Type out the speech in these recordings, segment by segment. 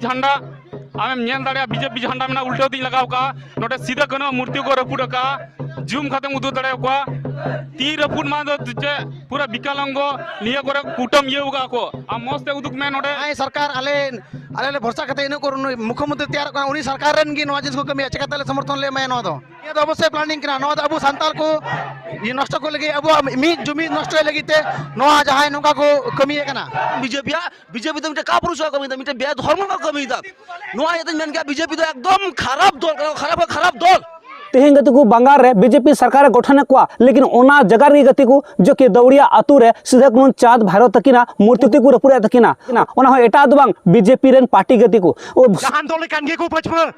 झंडा आमेम nail दाड़े BJP झंडा में उल्टे दी लगाव का नोटे सीधा कनो मूर्ति को रपुड़ का जूम खत्म उदू दाड़े को ती रपुड़ मा दो पूरा विकलांगो निया को कूटम ये उगा को आ मस्ते उदुक में नोटे आई सरकार आले आले भरोसा कते इन को मुख्यमंत्री तैयार करना उनी सरकार रन गी नवा जिस को कमी चिकाते समर्थन ले मैं नो दो ये तो अवश्य प्लानिंग करना नो अबु संताल को ये नष्ट को लगे अबु मी जुमी नष्ट लगिते नवा जहां नोका को कमी है ना बीजेपी तो मिटे का पुरुष कमी दा मिटे बे धर्म का कमी दा नवा ये मेन क्या बीजेपी तो एकदम खराब दल खराब दल तेहें गति को बंगाल रे बीजेपी सरकार गठन को लेकिन ओना जगह री गति को जो कि दौड़िया आतु रे सीधे को चाँद भैरव तकिना मूर्ति को रपुरे तकिना ओना हो एटा दबांग बीजेपी रेन पार्टी गति को जहां दल कान गे को पछम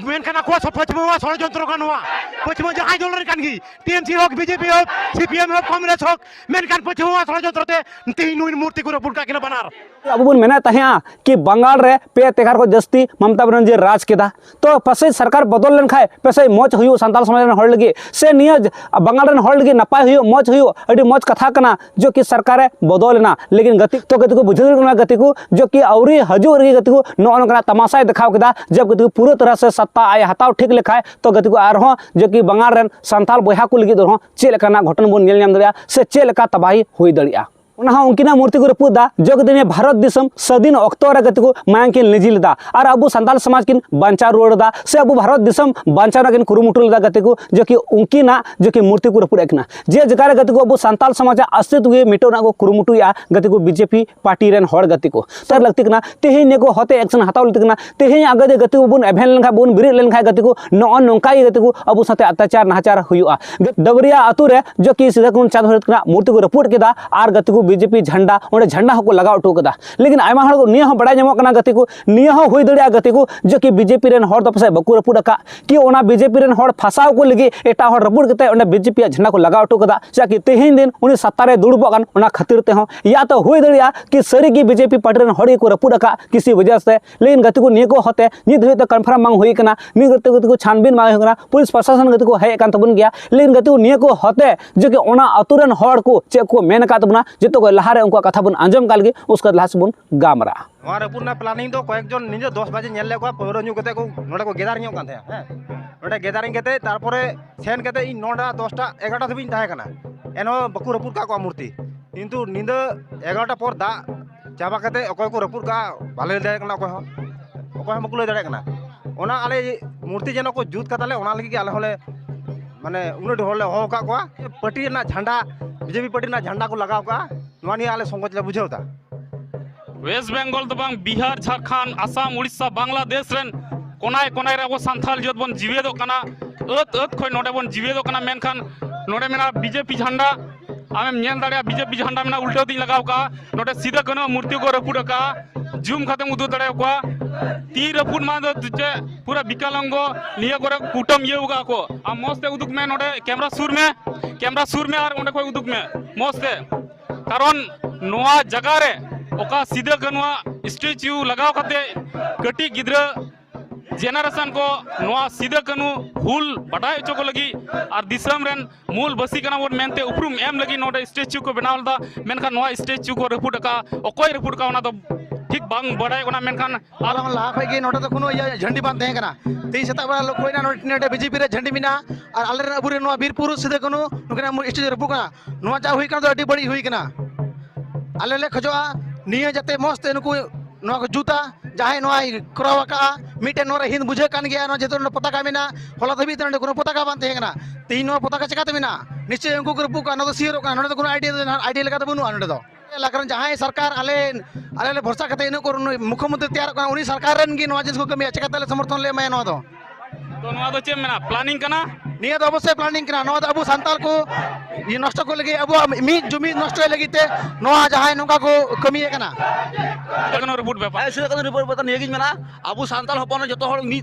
मेन खाना को पछम षड़यंत्र कानवा पछम जहां दल कान गी टीएमसी होक बीजेपी होक सीपीएम होक कांग्रेस होक मेन खान पछम षड़यंत्र ते तीन मूर्ति को रपुर का किना बनार अब बन मेना तहें कि बंगाल रे पे तेगार को जस्ती ममता बनर्जी राज केदा तो पसे सरकार बदल लेन खाए पसे मौज हुई संताल समाज रेन हड़ लगी से निया बंगाल रेन हड़ लगी नपाय हुई मौज हुई अड़ी मौज कथा कना जो कि सरकार बदल लेना लेकिन गति तो गति को बुझे गति को जो कि औरी हजू रही गति को नौका तमाशा दिखाव केदा जब गति को पूरी तरह से सत्ता आय हताव ठीक लेखाए तो गति को आरहों जो कि बंगाल रेन संताल बहा को लगी दो चे लेकाना घटन बन नेल नाम दड़िया से चे लेका तबाही हुई दड़िया उनकिना मूर्ति को रपुदा जो दिन भारत दिसम सदीन अक्तर गति को मांग किन निजी लेदा और अब संताल समाज किन बांचा रुआड़ा से अब भारत दिसम बांचा किन कुरुमुटु लेदा गति को जो कि उनकिना जो कि मूर्ति को रपुड़ना जे जगह गति को अब संताल समाज अस्तित्व मिटोना को कुरुमुटुया गति को बीजेपी पार्टी रेन हड़ गति को तर लगती तेहें को हते एक्शन हताव लगती तेहें आगे गति को बन एभेन लेन बन बिरिद लेन गति को नौका गति को अब साथे अत्याचार नाचार हुआ डबरिया आतु रे जो कि सीधा को चाँद भैरव मूर्ति को रपुड़ केदा और गति को बीजेपी झंडा और झंडा को लगा उठो कदा लेकिन आयमा हड़ को निया हो बड़ा नामो कना गति को निया हो हुई दड़िया गति को जो कि बीजेपी रेन हड़ तो पसे बकु रपुड़ का कि ओना बीजेपी रेन हड़ फसाव को लगी एटा हड़ रपुड़ कते ओना बीजेपी झंडा को लगा उठो कदा कि तेहें दिन उनी सत्ता रे दुड़बो कान ओना खातिर ते हो या तो हुई दड़िया कि सरी की बीजेपी पार्टी रेन हड़ को रपुड़ का किसी वजह से लेकिन गति को निया को होते नित हुई तो कन्फर्म मांग हुई कना नि गति को छानबीन मांग हुई कना पुलिस प्रशासन गति को हेय कान तबन गया लेकिन गति को निया को होते जो कि ओना अतुरन हड़ को चे को मेन का तबना जतो को लहारे उनका कथा बन आंजम काल गे उसका लास्ट बन गामरा रपुना प्लानिंग तो कयेकजन निजे 10 बजे नेल लेको पौर न्यू कते को नोडे को गेदारिंग कान थे नोडे गेदारिंग कते तारपरे सेन कते इन 9टा 10टा 11टा धबिन थाहे कना एनो बकु रपुर का को मूर्ति किंतु निंद 11टा पर दा चाबा कते अकय को रपुर का भाले दे कना अकय हम कुले दड़े कना ओना आले मूर्ति जेनो को जुत कताले ओना लगी आले होले माने उन होले हो का को पार्टी ना झंडा बीजेपी पार्टी ना झंडा को लगाव का नवानी आले संकोच ले बुझेवता वेस्ट बेंगल तो बांग बिहार झारखंड आसाम उड़ीसा बांग्लादेश रेन कोनाय कोनाय रे वो संथाल जत बन जीवे दो कना अत खोय नोडे बन जीवे दो कना मेनखान नोडे मेना बीजेपी झंडा आमेम नेल दाड़े बीजेपी झंडा में उल्टे दी लगाव का नोडे सीधा कनो मूर्ति को रपुड़ का जूम खत्म उदू दाड़े को ती रपुड़ मा दो पूरा विकलांगो निया को कूटम ये उगा को आ मस्ते उदुक में नोडे कैमरा सुर में और ओंडे कोई उदुक में मस्ते कारण नोआ जगह रे ओका सीधे कनुआ स्टैच्यू लगाव खाते कटी गिद्रा जेनरेशन को नोआ सीधे कनु हुल बढ़ाई चो को लगी और दिसम रेन मूल बसी कना बोन मेनते उपरुम एम लगी नोडे स्टैच्यू को बनावल दा मेनखान नोआ स्टैच्यू को रपुड़ का ओकोय रपुड़ का ओना तो ठीक बांग बढ़ाई कोना मेनखान आलम ला खय गे नोडे तो कोनो झंडी बांध थे कना ती सेता बड़ा लोग कोइना नोडे बीजेपी रे झंडी मिना और आले रे अबुरे नोआ वीर पुरुष सीधे कनु नुकना स्टैच्यू रपुड़ का नोआ जा हुई कना तो अडी बड़ी हुई कना आले ले खजोआ निया जाते मस्त इनको नोआ को जूता जहां नोआ करावा का मिटे नोरा हिंद बुझे कान गया नो जेतो पताका मिना होला तभी तने कोनो पताका बांध थे कना तीन नो पताका चकाते मिना निश्चय उनको ग्रुप का नो तो सिरो का नो तो कोनो आईडिया लगा तो बनु आनो दो लाकरन जहां सरकार आले आले भरोसा कते इन को मुख्यमंत्री तैयार करना उनी सरकार रन गी नो जिस को कमी चकाते समर्थन ले मैं नो दो तो नोआ दो चे मेना प्लानिंग कना निया तो अवश्य प्लानिंग करना नो अबु संताल को ये नष्ट को लगी अब मी जुमी नष्ट लगिते नोआ जहां नोका को कमी है कना कनो रिपोर्ट बेपा ऐसे कनो रिपोर्ट बता नेगिन मेना अबु संताल हपन जतो हर नी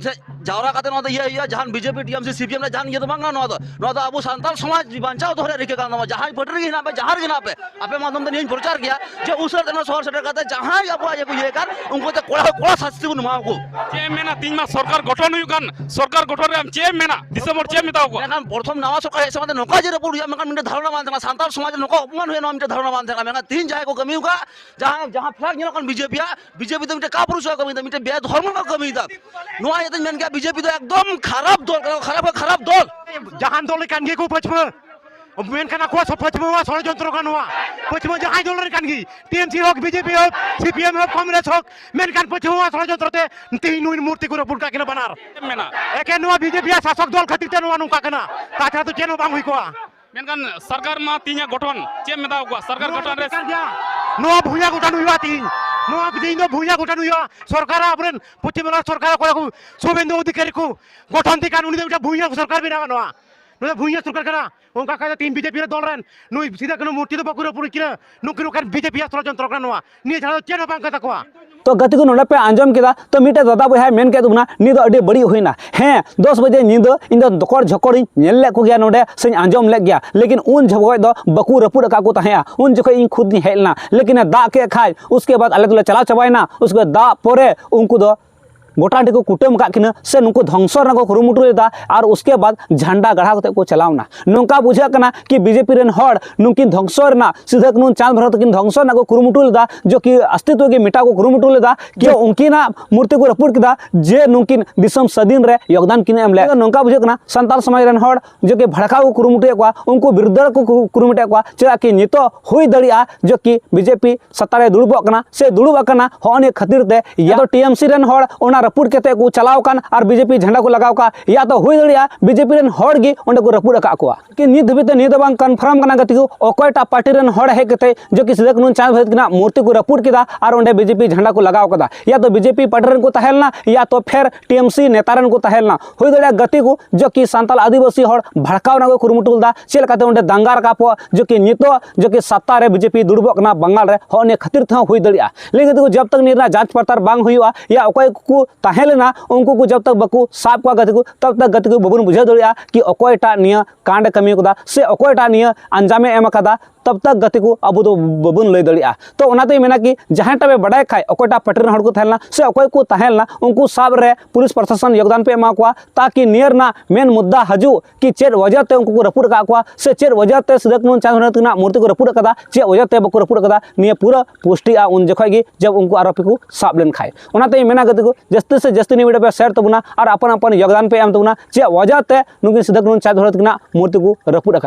जावरा काते नोदा ये जहान बीजेपी टीएमसी सीपीएम रे जहान ये तो बांगा नोदा अब सान्ताल समाज बांचाओ तो रिके का जहां पटर गे ना पे जहार गे ना पे आपे माध्यम तो नहीं प्रचार किया जे उसर देना शहर सेटर काते जहां अब ये कर उनको तो कोड़ा शास्ति को नुमा को चे मेना तीन मास सरकार गठन हुई कान सरकार गठन रे चे मेना दिसंबर चे मिताओ को मेखान प्रथम नवा सरकार हे समाज नोका जे रिपोर्ट या मेखान मिटे धारणा मान था सान्ताल समाज नोका अपमान हुए ना मिटे धारणा मान था मेखान तीन जाय को कमी होगा जहां जहां फ्लैग नेल कन बीजेपी तो मिटे का पुरुष कमी था मिटे बे धर्म का कमी था नोआ ये मेन क्या बीजेपी तो एकदम खराब दल खराब दल जहां दल कान गे को पछम मेन खाना को पछम षड़यंत्र का नुआ पछम जहां दल कान गी टीएमसी होक बीजेपी होक सीपीएम होक कांग्रेस होक मेन खान पछम षड़यंत्र ते तीन नुई मूर्ति को पुरका के बनार मेना एके नुआ बीजेपी शासक दल खातिर ते नुआ नुका कना ताछा तो चेनो बांग हुई को मेनकान सरकार मा तीन गठन चे मिताओ को सरकार गठन रे नुआ भुया गोटा नुआ तीन नुआ दिन भुया गोटा नुआ सरकार आपन पश्चिम बंगाल सरकार को शुभेंदु अधिकारी को गठन थी कानूनी उटा भुया सरकार भी ना नुआ नुआ भुया सरकार करा उनका का तीन बीजेपी रे दल रन नुई सीधा कनो मूर्ति तो बकुरा पुरी किरा नुकनो कान बीजेपी षड़यंत्र का नुआ नि छाड़ो चेनो बांग का तकवा तो गति को नोड़े पे आंजम किया तो मिटे दादा बहा मेन के दुना नी दो अडी बड़ी हुईना हैं 10 बजे नींद इन दो दकड़ झकड़ नेल ले को गया नोड़े से आंजम ले गया लेकिन उन झगड़ दो बकू रपुड़ का को तहया उन जको इन खुद नी हेलना लेकिन दा के खाय उसके बाद अलग चला चबायना उसके दा पोरे उनको दो गोटाटी को कुटम का किना से नुको ध्वंसर को कुरुमुटु लेदा और उसके बाद झंडा गढ़ा कते को चलावना नोंका बुझा कना कि बीजेपी रेन हड़ नुकिन ध्वंसर ना सीधा नुन चांद भरत किन ध्वंसर ना को कुरुमुटु लेदा जो कि अस्तित्व के मिटा को कुरुमुटु लेदा कि उनकिना मूर्ति को रपुड़ किदा जे नुकिन दिसम सदीन रे योगदान किने एमले नोंका बुझा कना संताल समाज रेन हड़ जो कि भड़का को कुरुमुटु को उनको विरुद्ध को कुरुमुटु को चेदा कि नितो होई दड़िया जो कि बीजेपी सत्ता रे दुड़बो कना से दुड़बो कना होने खातिर ते या तो टीएमसी रेन हड़ ओना रपुड़ के को चलाव कान और बीजेपी झंडा को लगाव का या तो हुई दड़िया बीजेपी रेन हड़ गी ओंडे को रपुड़ का को कि नित धबिते नित बांग कन्फर्म कना गति को ओकयटा पार्टी रेन हड़ हे कते जो कि सीधे कानून चांद भरत किना मूर्ति को रपुड़ किदा और ओंडे बीजेपी झंडा को लगाव कदा या तो बीजेपी पार्टी रेन को तहेलना या तो फिर टीएमसी नेता रेन को तहेलना हुई दड़िया गति को जो कि सांताल आदिवासी हड़ भड़काव ना को कुरुमुटुलदा चेल काते ओंडे दंगार का पो जो कि नितो जो कि सत्ता रे बीजेपी दुड़बो कना बंगाल रे होने खातिर थ हुई दड़िया लेकिन जब तक निरना जांच पड़ताल बांग हुआ या ओकय को तहेलना उनको को जब तक बकू साब को गति को तब तक गति को बबुन बुझा दड़िया कि अकोयटा निया कांड कमी कदा से अकोयटा निया अंजामे एम कदा तब तक गति को अब तो बबुन लय दड़िया तो ओनाते मेना कि जहां टाबे बड़ाय खाय अकोयटा पटरन हड़ को तहेलना से अकोय को तहेलना उनको साब रे पुलिस प्रशासन योगदान पे एमा को ताकि नियर ना मेन मुद्दा हजू कि चेर वजह ते उनको रपुड़ का को से चेर वजह ते सिदक नुन चांद ना मूर्ति को रपुड़ कदा चे वजह ते बको रपुड़ कदा निया पूरा पुष्टि आ उन जखय गी जब उनको आरोपी को साब लेन खाय ओनाते मेना गति को जस्ती से जस्ती वीडियो पे शेयर तबुना और अपन अपन योगदान पे एम तबुना चे वजह ते नुकिन सिदक नुन चांद ना मूर्ति को रपुड़ का